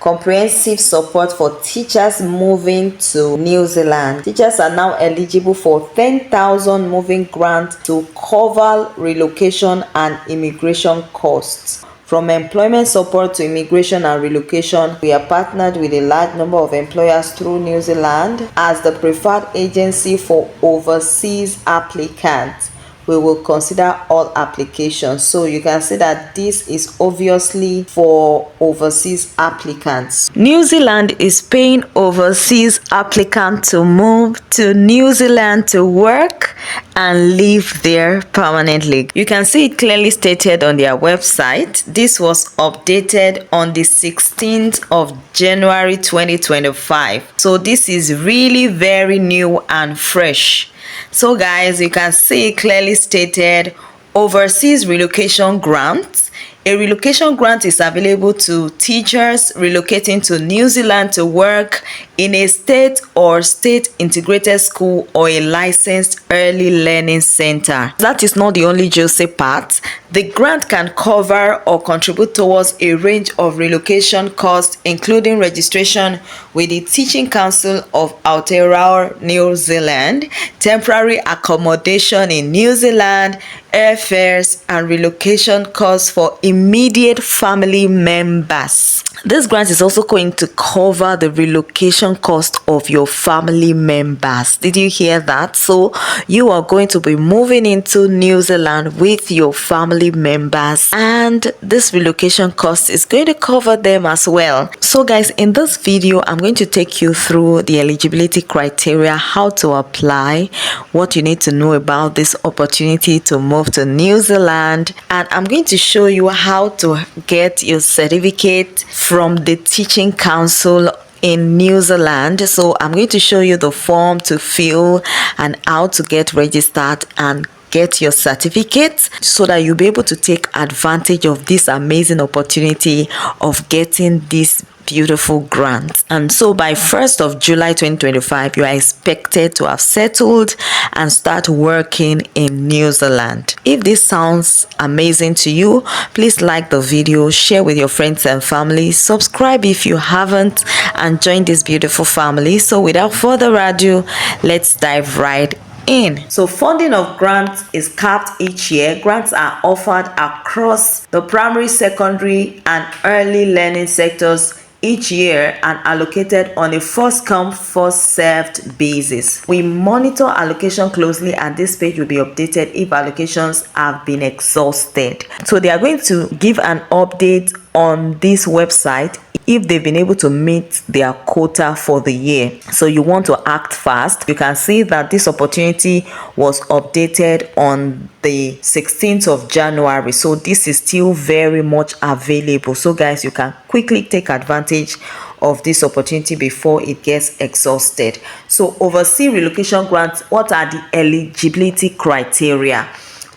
comprehensive support for teachers moving to New Zealand. Teachers are now eligible for 10,000 moving grant to cover relocation and immigration costs. From employment support to immigration and relocation, we are partnered with a large number of employers through New Zealand as the preferred agency for overseas applicants. We will consider all applications. So you can see that this is obviously for overseas applicants. New Zealand is paying overseas applicants to move to New Zealand to work and live there permanently. You can see it clearly stated on their website. This was updated on the 16th of January 2025. So this is really very new and fresh. So guys, you can see clearly stated overseas relocation grant. A relocation grant is available to teachers relocating to New Zealand to work in a state or state integrated school or a licensed early learning center. That is not the only juicy part. The grant can cover or contribute towards a range of relocation costs, including registration with the Teaching Council of Aotearoa, New Zealand, temporary accommodation in New Zealand, airfares, and relocation costs for immediate family members. This grant is also going to cover the relocation cost of your family members. Did you hear that? So you are going to be moving into New Zealand with your family members, and this relocation cost is going to cover them as well. So guys, in this video I'm going to take you through the eligibility criteria, how to apply, what you need to know about this opportunity to move to New Zealand, and I'm going to show you how to get your certificate from the Teaching Council in New Zealand. So I'm going to show you the form to fill and how to get registered and get your certificate so that you'll be able to take advantage of this amazing opportunity of getting this beautiful grant. And so by 1st of July 2025, you are expected to have settled and start working in New Zealand. If this sounds amazing to you, please like the video, share with your friends and family, subscribe if you haven't, and join this beautiful family. So without further ado, let's dive right in. So funding of grants is capped each year. Grants are offered across the primary, secondary, and early learning sectors each year and allocated on a first come first served basis. We monitor allocation closely, and this page will be updated if allocations have been exhausted. So they are going to give an update on this website if they've been able to meet their quota for the year. So you want to act fast. You can see that this opportunity was updated on the 16th of January. So this is still very much available. So guys, you can quickly take advantage of this opportunity before it gets exhausted. So overseas relocation grants, what are the eligibility criteria?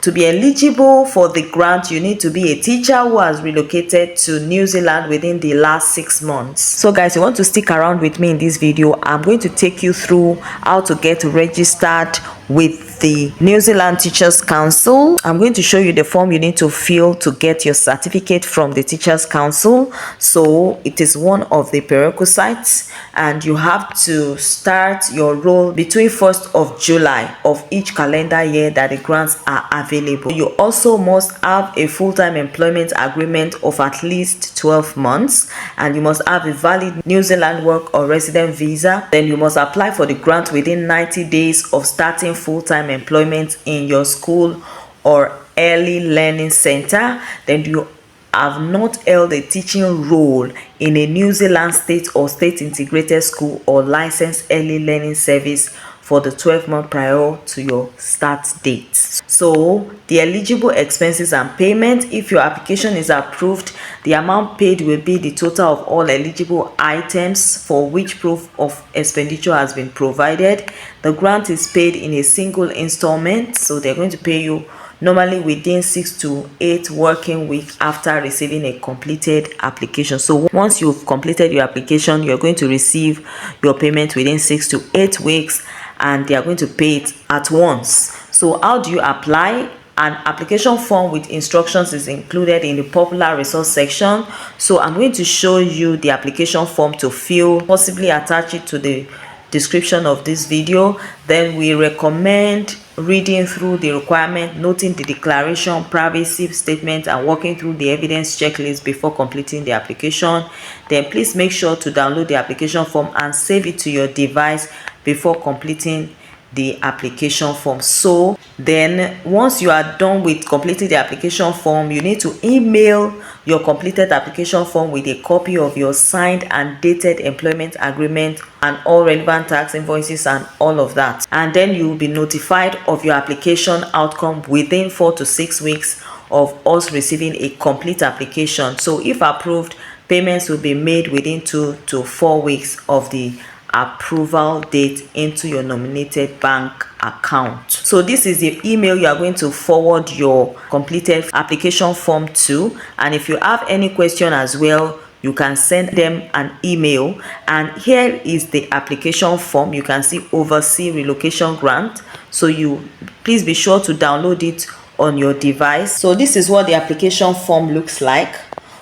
To be eligible for the grant, you need to be a teacher who has relocated to New Zealand within the last 6 months. So guys, you want to stick around with me in this video. I'm going to take you through how to get registered with the New Zealand Teachers Council. I'm going to show you the form you need to fill to get your certificate from the Teachers Council. So it is one of the prerequisites, and you have to start your role between 1st of July of each calendar year that the grants are available. You also must have a full-time employment agreement of at least 12 months, and you must have a valid New Zealand work or resident visa. Then you must apply for the grant within 90 days of starting full-time employment in your school or early learning center. Then you have not held a teaching role in a New Zealand state or state integrated school or licensed early learning service for the 12 months prior to your start date. So the eligible expenses and payment, if your application is approved, the amount paid will be the total of all eligible items for which proof of expenditure has been provided. The grant is paid in a single installment, so they're going to pay you normally within 6 to 8 working weeks after receiving a completed application. So once you've completed your application, you're going to receive your payment within 6 to 8 weeks, and they are going to pay it at once. So how do you apply? An application form with instructions is included in the popular resource section. So I'm going to show you the application form to fill, possibly attach it to the description of this video. Then we recommend reading through the requirement, noting the declaration, privacy statement, and working through the evidence checklist before completing the application. Then please make sure to download the application form and save it to your device before completing the application form. So then once you are done with completing the application form, you need to email your completed application form with a copy of your signed and dated employment agreement and all relevant tax invoices and all of that, and then you will be notified of your application outcome within 4 to 6 weeks of us receiving a complete application. So if approved, payments will be made within 2 to 4 weeks of the approval date into your nominated bank account. So this is the email you are going to forward your completed application form to, and if you have any question as well, you can send them an email. And here is the application form. You can see Overseas Relocation Grant, so you please be sure to download it on your device. So this is what the application form looks like.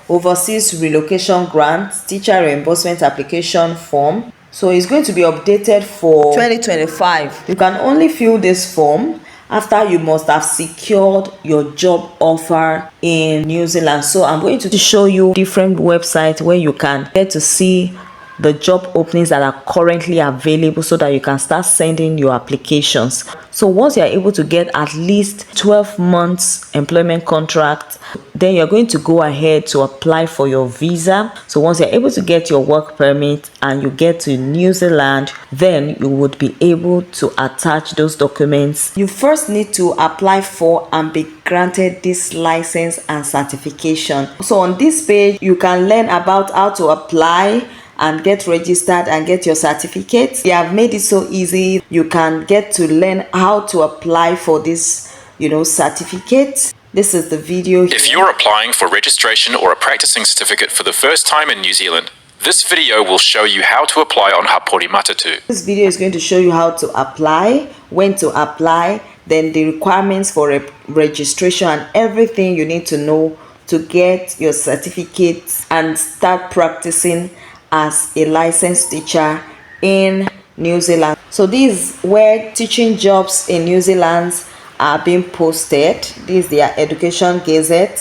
Overseas Relocation Grant Teacher Reimbursement Application Form. So it's going to be updated for 2025. You can only fill this form after you must have secured your job offer in New Zealand. So I'm going to show you different websites where you can get to see the job openings that are currently available so that you can start sending your applications. So once you are able to get at least 12 months employment contract, then you're going to go ahead to apply for your visa. So once you're able to get your work permit and you get to New Zealand, then you would be able to attach those documents. You first need to apply for and be granted this license and certification. So on this page, you can learn about how to apply and get registered and get your certificate. They have made it so easy. You can get to learn how to apply for this, certificate. This is the video here. If you're applying for registration or a practicing certificate for the first time in New Zealand, this video will show you how to apply on Hapori Matatu. This video is going to show you how to apply, when to apply, then the requirements for registration and everything you need to know to get your certificate and start practicing as a licensed teacher in New Zealand. So this is where teaching jobs in New Zealand are being posted. This is their education gazette.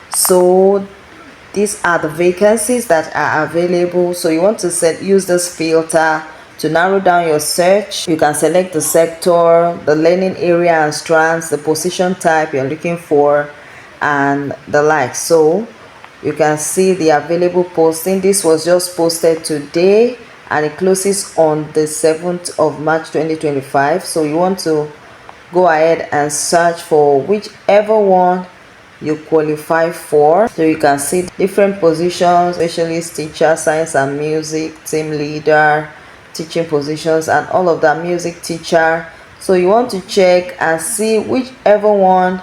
So these are the vacancies that are available. So you want to use this filter to narrow down your search. You can select the sector, the learning area and strands, the position type you're looking for, and the like. So you can see the available posting. This was just posted today and it closes on the 7th of March 2025. So you want to go ahead and search for whichever one you qualify for. So you can see different positions: specialist teacher, science and music, team leader, teaching positions, and all of that, music teacher. So you want to check and see whichever one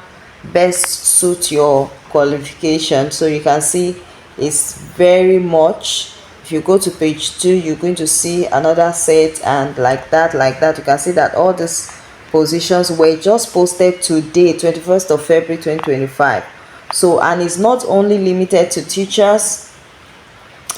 best suits your qualification. So you can see it's very much. If you go to page 2, you're going to see another set, and like that you can see that all these positions were just posted today, 21st of February 2025. So, and it's not only limited to teachers.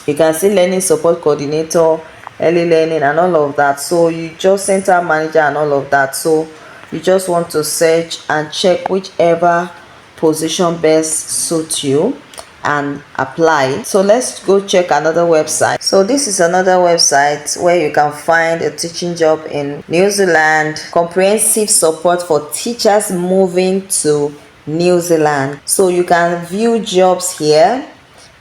You can see learning support coordinator, early learning, and all of that. So you just center manager and all of that. So you just want to search and check whichever position best suits you and apply. So let's go check another website. So this is another website where you can find a teaching job in New Zealand. Comprehensive support for teachers moving to New Zealand. So you can view jobs here.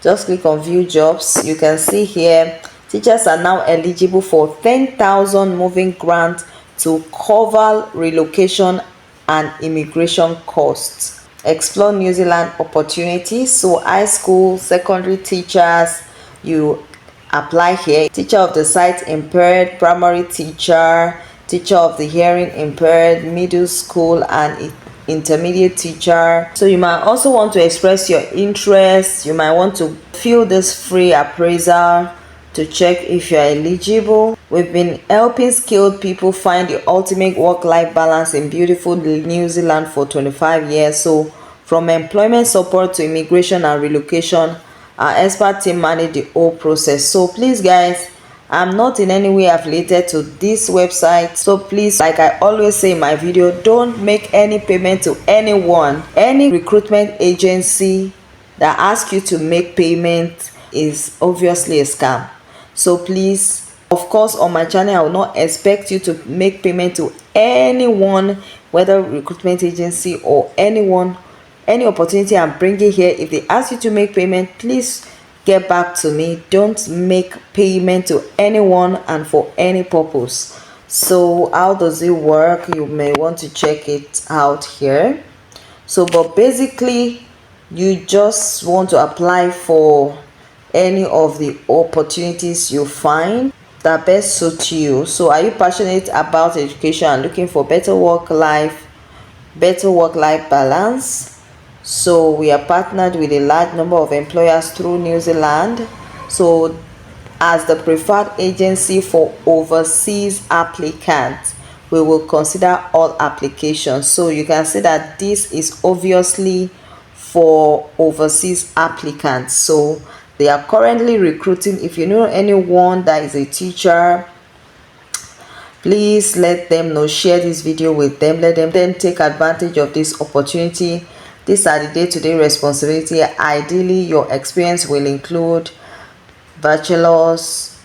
Just click on view jobs. You can see here teachers are now eligible for 10,000 moving grant to cover relocation and immigration costs. Explore New Zealand opportunities. So high school, secondary teachers, you apply here. Teacher of the sight impaired, primary teacher, teacher of the hearing impaired, middle school and intermediate teacher. So you might also want to express your interest. You might want to fill this free appraisal to check if you are eligible. We've been helping skilled people find the ultimate work-life balance in beautiful New Zealand for 25 years. So from employment support to immigration and relocation, our expert team manage the whole process. So please guys, I'm not in any way affiliated to this website, so please, like I always say in my video, don't make any payment to anyone. Any recruitment agency that asks you to make payment is obviously a scam. So please, of course, on my channel I will not expect you to make payment to anyone, whether recruitment agency or anyone. Any opportunity I'm bringing here, if they ask you to make payment, please get back to me. Don't make payment to anyone and for any purpose. So how does it work? You may want to check it out here. So but basically, you just want to apply for any of the opportunities you find that best suit you. So are you passionate about education and looking for better work-life balance? So we are partnered with a large number of employers through New Zealand. So as the preferred agency for overseas applicants, we will consider all applications. So you can see that this is obviously for overseas applicants. So they are currently recruiting. If you know anyone that is a teacher, please let them know. Share this video with them. Let them take advantage of this opportunity. These are the day-to-day responsibility. Ideally, your experience will include bachelor's.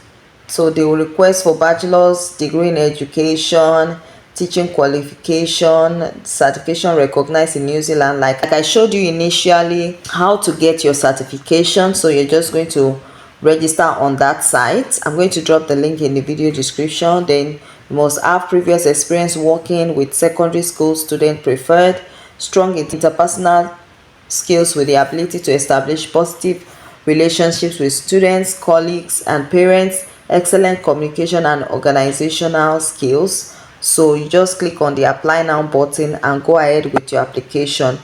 So they will request for bachelor's degree in education, teaching qualification, certification recognized in New Zealand. Like I showed you initially how to get your certification. So you're just going to register on that site. I'm going to drop the link in the video description. Then you must have previous experience working with secondary school student preferred, strong interpersonal skills with the ability to establish positive relationships with students, colleagues, and parents, excellent communication and organizational skills. So you just click on the apply now button and go ahead with your application.